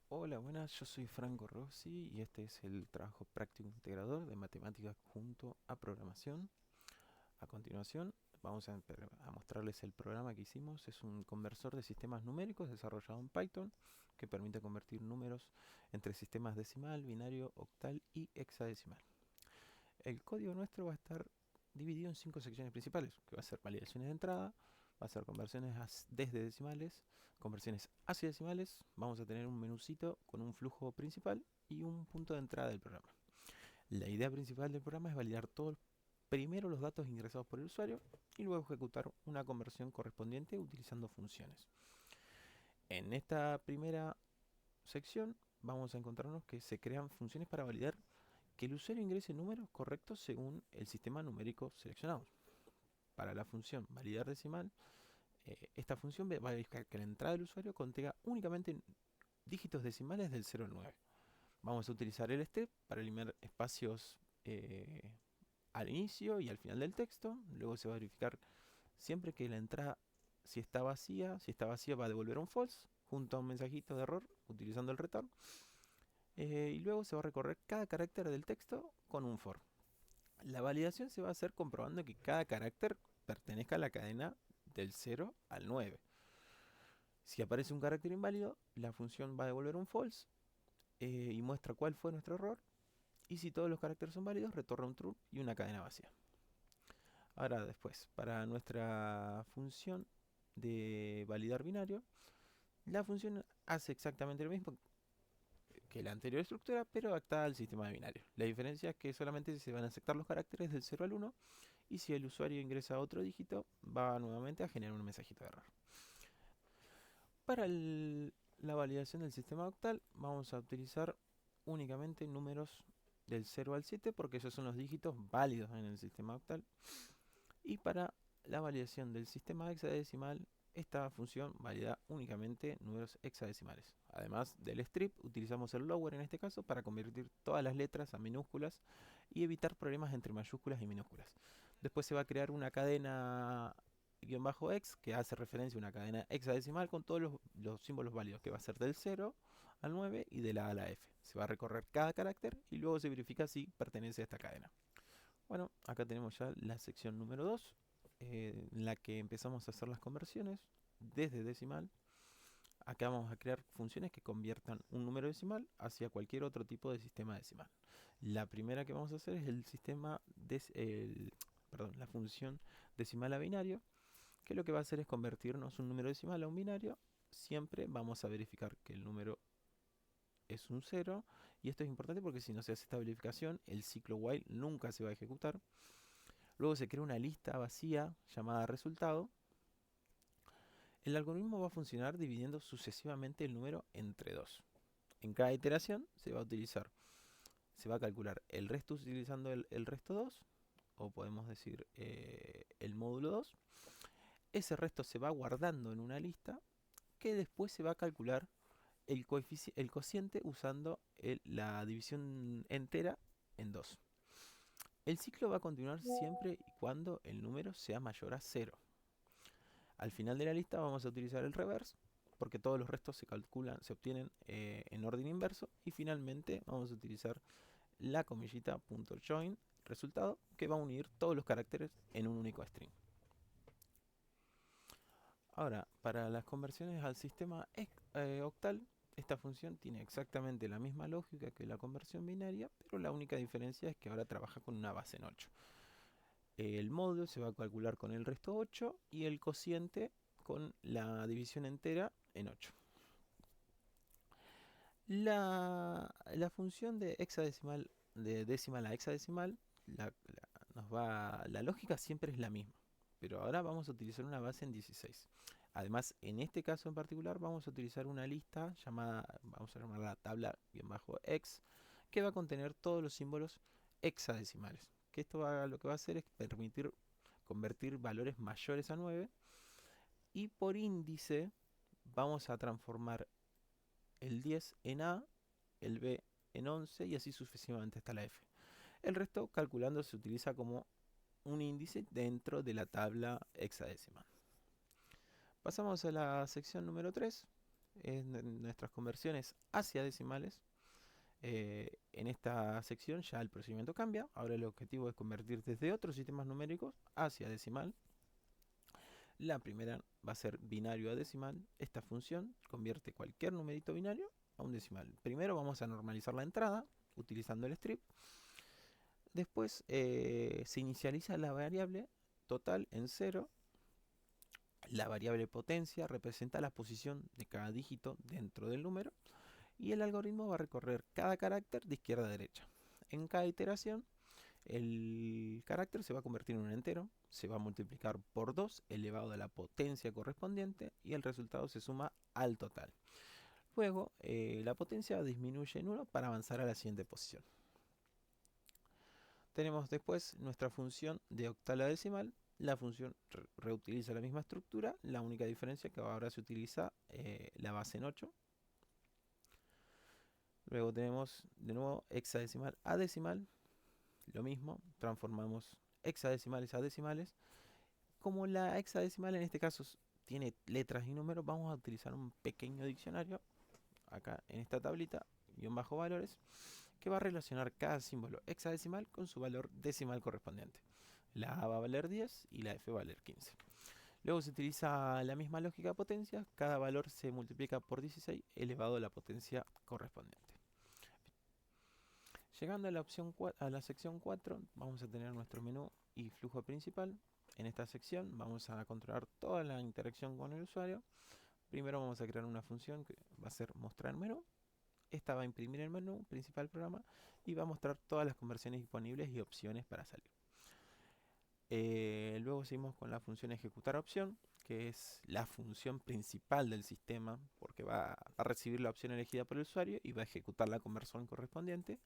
Hola, buenas, yo soy Franco Rossi y este es el trabajo práctico integrador de matemáticas junto a programación. A continuación, vamos a mostrarles el programa que hicimos. Es un conversor de sistemas numéricos desarrollado en Python que permite convertir números entre sistemas decimal, binario, octal y hexadecimal. El código nuestro va a estar dividido en 5 secciones principales, que va a ser validaciones de entrada, va a ser conversiones desde decimales, conversiones hacia decimales, vamos a tener un menucito con un flujo principal y un punto de entrada del programa. La idea principal del programa es validar todo primero los datos ingresados por el usuario y luego ejecutar una conversión correspondiente utilizando funciones. En esta primera sección vamos a encontrarnos que se crean funciones para validar que el usuario ingrese números correctos según el sistema numérico seleccionado. Para la función validar decimal, esta función va a verificar que la entrada del usuario contenga únicamente dígitos decimales del 0 al 9. Vamos a utilizar el strip para eliminar espacios al inicio y al final del texto. Luego se va a verificar siempre que la entrada, si está vacía, va a devolver un false junto a un mensajito de error utilizando el return. Y luego se va a recorrer cada carácter del texto con un for. La validación se va a hacer comprobando que cada carácter pertenezca a la cadena del 0 al 9. Si aparece un carácter inválido, la función va a devolver un false y muestra cuál fue nuestro error. Y si todos los caracteres son válidos, retorna un true y una cadena vacía. Ahora después, para nuestra función de validar binario, la función hace exactamente lo mismo que la anterior estructura, pero adaptada al sistema de binario. La diferencia es que solamente se van a aceptar los caracteres del 0 al 1 y si el usuario ingresa otro dígito, va nuevamente a generar un mensajito de error. Para la validación del sistema octal, vamos a utilizar únicamente números del 0 al 7 porque esos son los dígitos válidos en el sistema octal. Y para la validación del sistema hexadecimal, esta función valida únicamente números hexadecimales. Además del strip, utilizamos el lower en este caso para convertir todas las letras a minúsculas y evitar problemas entre mayúsculas y minúsculas. Después se va a crear una cadena guión bajo x que hace referencia a una cadena hexadecimal con todos los símbolos válidos, que va a ser del 0 al 9 y de la A a la F. Se va a recorrer cada carácter y luego se verifica si pertenece a esta cadena. Bueno, acá tenemos ya la sección número 2, en la que empezamos a hacer las conversiones desde decimal. Acá vamos a crear funciones que conviertan un número decimal hacia cualquier otro tipo de sistema decimal. La primera que vamos a hacer es la función decimal a binario, que lo que va a hacer es convertirnos un número decimal a un binario. Siempre vamos a verificar que el número es un 0, y esto es importante porque si no se hace esta verificación, el ciclo while nunca se va a ejecutar. Luego se crea una lista vacía llamada resultado. El algoritmo va a funcionar dividiendo sucesivamente el número entre 2. En cada iteración se va a calcular el resto utilizando el resto 2, o podemos decir el módulo 2. Ese resto se va guardando en una lista que después se va a calcular el cociente usando la división entera en 2. El ciclo va a continuar siempre y cuando el número sea mayor a 0. Al final de la lista vamos a utilizar el reverse porque todos los restos se obtienen en orden inverso, y finalmente vamos a utilizar la comillita .join resultado, que va a unir todos los caracteres en un único string. Ahora, para las conversiones al sistema octal, esta función tiene exactamente la misma lógica que la conversión binaria, pero la única diferencia es que ahora trabaja con una base en 8. El módulo se va a calcular con el resto 8 y el cociente con la división entera en 8. La función de hexadecimal, de decimal a hexadecimal, la lógica siempre es la misma, pero ahora vamos a utilizar una base en 16. Además, en este caso en particular, vamos a utilizar una lista llamada, vamos a llamarla tabla-x, que va a contener todos los símbolos hexadecimales. Que lo que va a hacer es permitir convertir valores mayores a 9, y por índice vamos a transformar el 10 en A, el B en 11 y así sucesivamente hasta la F. El resto, calculando, se utiliza como un índice dentro de la tabla hexadecimal. Pasamos a la sección número 3, en nuestras conversiones hacia decimales. En esta sección ya el procedimiento cambia. Ahora el objetivo es convertir desde otros sistemas numéricos hacia decimal. La primera va a ser binario a decimal. Esta función convierte cualquier numerito binario a un decimal. Primero vamos a normalizar la entrada utilizando el strip. Después se inicializa la variable total en 0. La variable potencia representa la posición de cada dígito dentro del número. Y el algoritmo va a recorrer cada carácter de izquierda a derecha. En cada iteración, el carácter se va a convertir en un entero, se va a multiplicar por 2 elevado a la potencia correspondiente y el resultado se suma al total. Luego, la potencia disminuye en 1 para avanzar a la siguiente posición. Tenemos después nuestra función de octal a decimal. La función reutiliza la misma estructura, la única diferencia es que ahora se utiliza la base en 8. Luego tenemos de nuevo hexadecimal a decimal. Lo mismo, transformamos hexadecimales a decimales. Como la hexadecimal en este caso tiene letras y números, vamos a utilizar un pequeño diccionario, acá en esta tablita, guión bajo valores, que va a relacionar cada símbolo hexadecimal con su valor decimal correspondiente. La A va a valer 10 y la F va a valer 15. Luego se utiliza la misma lógica de potencia, cada valor se multiplica por 16 elevado a la potencia correspondiente. Llegando a la sección 4, vamos a tener nuestro menú y flujo principal. En esta sección vamos a controlar toda la interacción con el usuario. Primero vamos a crear una función que va a ser mostrar menú. Esta va a imprimir el menú principal del programa y va a mostrar todas las conversiones disponibles y opciones para salir. Luego seguimos con la función ejecutar opción, que es la función principal del sistema, porque va a recibir la opción elegida por el usuario y va a ejecutar la conversión correspondiente,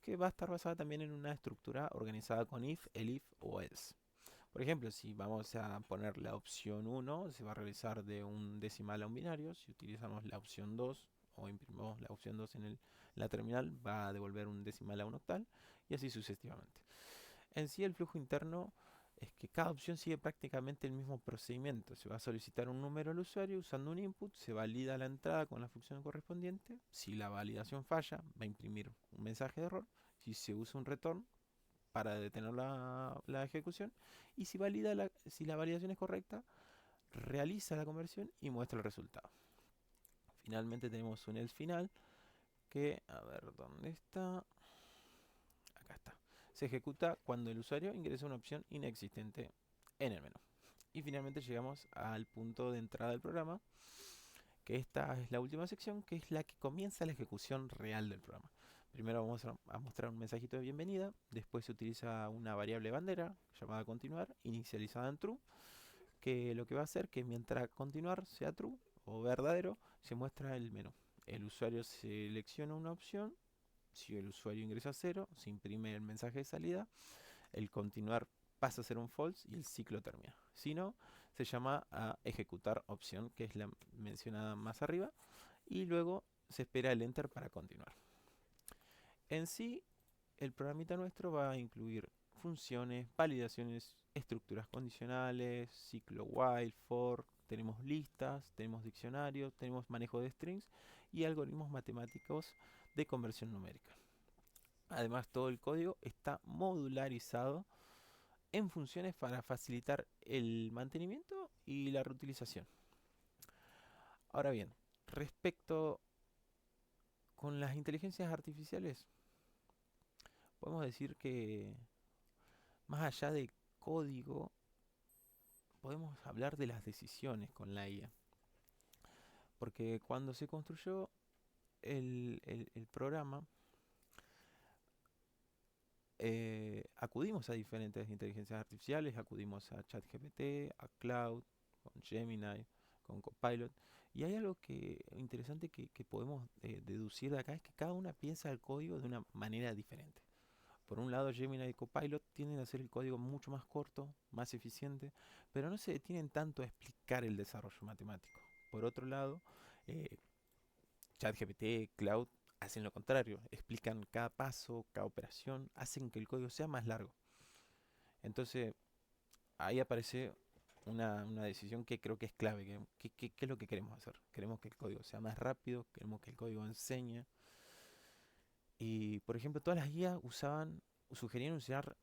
que va a estar basada también en una estructura organizada con if, elif o else. Por ejemplo, si vamos a poner la opción 1, se va a realizar de un decimal a un binario. Si utilizamos la opción 2 o imprimimos la opción 2 en la terminal, va a devolver un decimal a un octal y así sucesivamente. En sí, el flujo interno es que cada opción sigue prácticamente el mismo procedimiento. Se va a solicitar un número al usuario usando un input, se valida la entrada con la función correspondiente. Si la validación falla, va a imprimir un mensaje de error. Si se usa un return para detener la ejecución. Y si la validación es correcta, realiza la conversión y muestra el resultado. Finalmente tenemos un else final que, a ver, ¿dónde está? Acá está. Se ejecuta cuando el usuario ingresa una opción inexistente en el menú. Y finalmente llegamos al punto de entrada del programa, que esta es la última sección, que es la que comienza la ejecución real del programa. Primero vamos a mostrar un mensajito de bienvenida, después se utiliza una variable bandera llamada continuar, inicializada en true, que lo que va a hacer que mientras continuar sea true o verdadero, se muestra el menú. El usuario selecciona una opción, si el usuario ingresa 0, se imprime el mensaje de salida, el continuar pasa a ser un false y el ciclo termina. Si no, se llama a ejecutar opción, que es la mencionada más arriba, y luego se espera el enter para continuar. En sí, el programita nuestro va a incluir funciones, validaciones, estructuras condicionales, ciclo while, for, tenemos listas, tenemos diccionarios, tenemos manejo de strings y algoritmos matemáticos de conversión numérica. Además, todo el código está modularizado en funciones para facilitar el mantenimiento y la reutilización. Ahora bien, respecto con las inteligencias artificiales, podemos decir que más allá de código, podemos hablar de las decisiones con la IA. Porque cuando se construyó el programa, acudimos a diferentes inteligencias artificiales, acudimos a ChatGPT, a Cloud, con Gemini, con Copilot. Y hay algo interesante que podemos deducir de acá, es que cada una piensa el código de una manera diferente. Por un lado, Gemini y Copilot tienden a hacer el código mucho más corto, más eficiente, pero no se detienen tanto a explicar el desarrollo matemático. Por otro lado, ChatGPT, Cloud hacen lo contrario, explican cada paso, cada operación, hacen que el código sea más largo. Entonces, ahí aparece una decisión que creo que es clave. ¿Qué es lo que queremos hacer? Queremos que el código sea más rápido, queremos que el código enseñe. Y, por ejemplo, todas las guías sugerían usar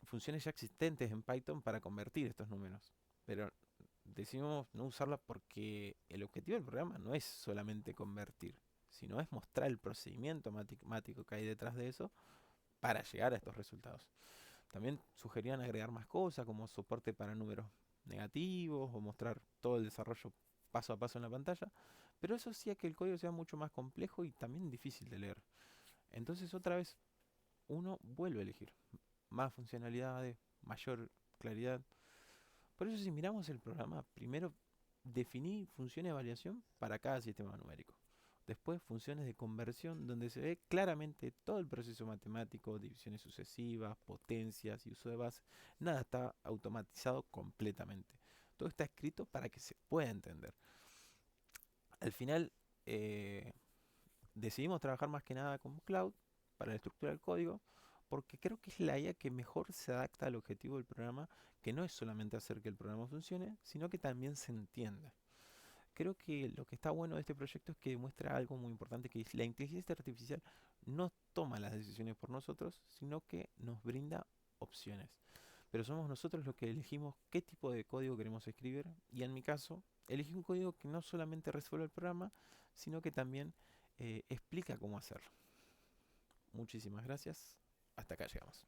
funciones ya existentes en Python para convertir estos números. Pero decidimos no usarlas porque el objetivo del programa no es solamente convertir, sino es mostrar el procedimiento matemático que hay detrás de eso para llegar a estos resultados. También sugerían agregar más cosas como soporte para números negativos o mostrar todo el desarrollo paso a paso en la pantalla, pero eso hacía que el código sea mucho más complejo y también difícil de leer. Entonces otra vez uno vuelve a elegir más funcionalidades, mayor claridad. Por eso si miramos el programa, primero definí funciones de variación para cada sistema numérico. Después funciones de conversión donde se ve claramente todo el proceso matemático, divisiones sucesivas, potencias y uso de base. Nada está automatizado completamente. Todo está escrito para que se pueda entender. Al final eh, decidimos trabajar más que nada con Cloud para la estructura del código, porque creo que es la IA que mejor se adapta al objetivo del programa, que no es solamente hacer que el programa funcione, sino que también se entienda. Creo que lo que está bueno de este proyecto es que demuestra algo muy importante, que es la inteligencia artificial no toma las decisiones por nosotros, sino que nos brinda opciones. Pero somos nosotros los que elegimos qué tipo de código queremos escribir, y en mi caso, elegí un código que no solamente resuelve el programa, sino que también explica cómo hacerlo. Muchísimas gracias. Hasta acá llegamos.